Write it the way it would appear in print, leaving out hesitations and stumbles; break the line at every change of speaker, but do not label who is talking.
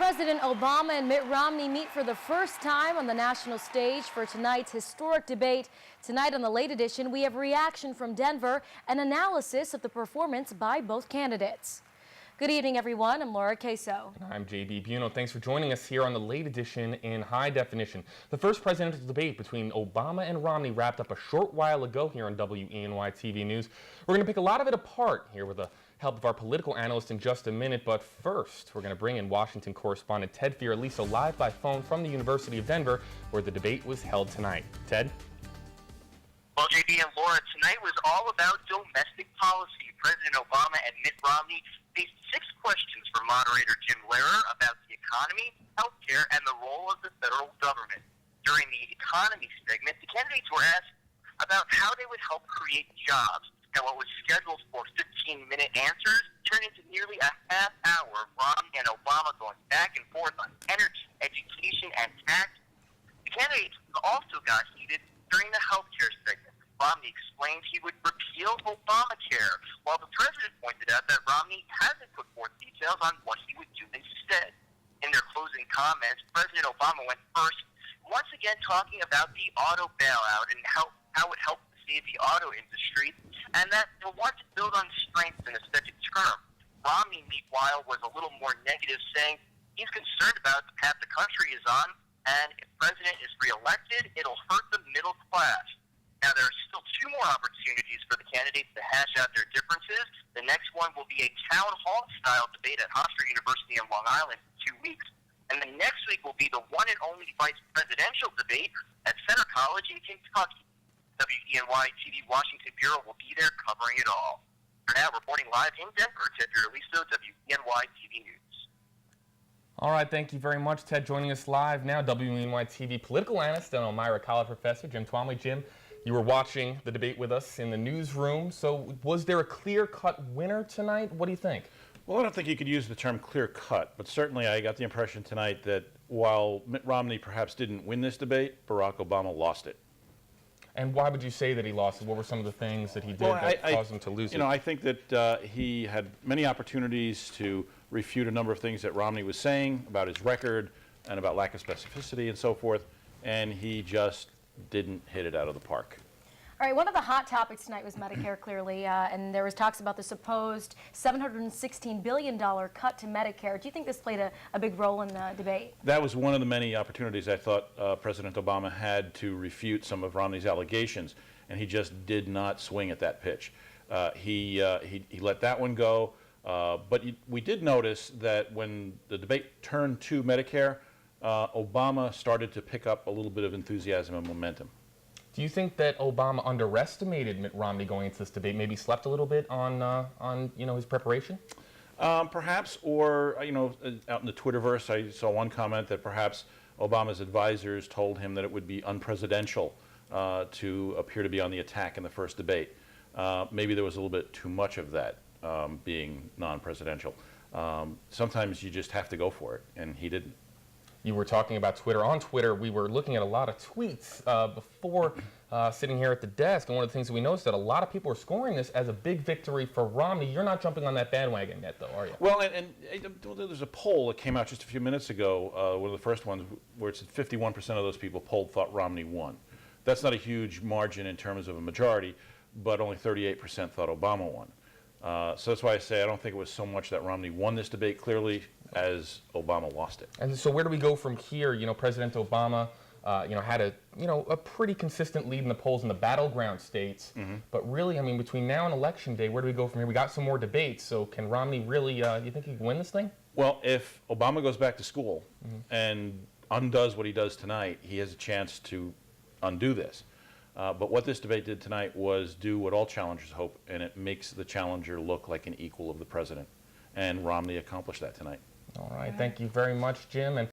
President Obama and Mitt Romney meet for the first time on the national stage for tonight's historic debate. Tonight on the Late Edition, we have reaction from Denver and analysis of the performance by both candidates. Good evening, everyone. I'm Laura Queso.
And I'm JB Buno. Thanks for joining us here on the Late Edition in high definition. The first presidential debate between Obama and Romney wrapped up a short while ago here on WENY TV News. We're going to pick a lot of it apart here with the help of our political analyst in just a minute, but first we're going to bring in Washington correspondent Ted Fioraliso live by phone from the University of Denver, where the debate was held tonight. Ted?
Well, JB and Laura, tonight was all about domestic policy. President Obama and Mitt Romney faced 6 questions from moderator Jim Lehrer about the economy, healthcare, and the role of the federal government. During the economy segment, the candidates were asked about how they would help create jobs. And what was scheduled for 15-minute answers turned into nearly a half hour of Romney and Obama going back and forth on energy, education, and tax. The candidates also got heated during the healthcare segment. Romney explained he would repeal Obamacare, while the president pointed out that Romney hasn't put forth details on what he would do instead. In their closing comments, President Obama went first, once again talking about the auto bailout and how it helped save the auto industry, and that he'll want to build on strengths in a second term. Romney, meanwhile, was a little more negative, saying he's concerned about the path the country is on, and if the president is reelected, it'll hurt the middle class. Now, there are still 2 more opportunities for the candidates to hash out their differences. The next one will be a town hall-style debate at Hofstra University in Long Island in 2 weeks. And the next week will be the one and only vice presidential debate at Center College in Kentucky. WENY TV Washington Bureau will be there covering it all. For now, reporting live in Denver, Ted Fioraliso, WENY TV News.
All right, thank you very much, Ted. Joining us live now, WENY TV political analyst and Elmira College professor Jim Twomley. Jim, you were watching the debate with us in the newsroom. So was there a clear-cut winner tonight? What do you think?
Well, I don't think you could use the term clear-cut, but certainly I got the impression tonight that while Mitt Romney perhaps didn't win this debate, Barack Obama lost it.
And why would you say that he lost it? What were some of the things that he did that caused him to lose it?
You know, I think that he had many opportunities to refute a number of things that Romney was saying about his record and about lack of specificity and so forth, and he just didn't hit it out of the park.
All right, one of the hot topics tonight was Medicare, clearly, and there was talks about the supposed $716 billion cut to Medicare. Do you think this played a big role in the debate?
That was one of the many opportunities I thought President Obama had to refute some of Romney's allegations, and he just did not swing at that pitch. He let that one go, but we did notice that when the debate turned to Medicare, Obama started to pick up a little bit of enthusiasm and momentum.
Do you think that Obama underestimated Mitt Romney going into this debate? Maybe slept a little bit on his preparation?
Perhaps, or out in the Twitterverse, I saw one comment that perhaps Obama's advisors told him that it would be unpresidential to appear to be on the attack in the first debate. Maybe there was a little bit too much of that being non-presidential. Sometimes you just have to go for it, and he didn't.
You were talking about Twitter. On Twitter, we were looking at a lot of tweets before sitting here at the desk, and one of the things that we noticed that a lot of people are scoring this as a big victory for Romney. You're not jumping on that bandwagon yet, though, are you?
Well, and there's a poll that came out just a few minutes ago, one of the first ones, where it said 51% of those people polled thought Romney won. That's not a huge margin in terms of a majority, but only 38% thought Obama won. So that's why I say I don't think it was so much that Romney won this debate clearly as Obama lost it.
And so where do we go from here? You know, President Obama, had a pretty consistent lead in the polls in the battleground states. Mm-hmm. But really, I mean, between now and Election Day, where do we go from here? We got some more debates. So can Romney really? You think he can win this thing?
Well, if Obama goes back to school and undoes what he does tonight, he has a chance to undo this. But what this debate did tonight was do what all challengers hope, and it makes the challenger look like an equal of the president. And Romney accomplished that tonight.
All right. Thank you very much, Jim. And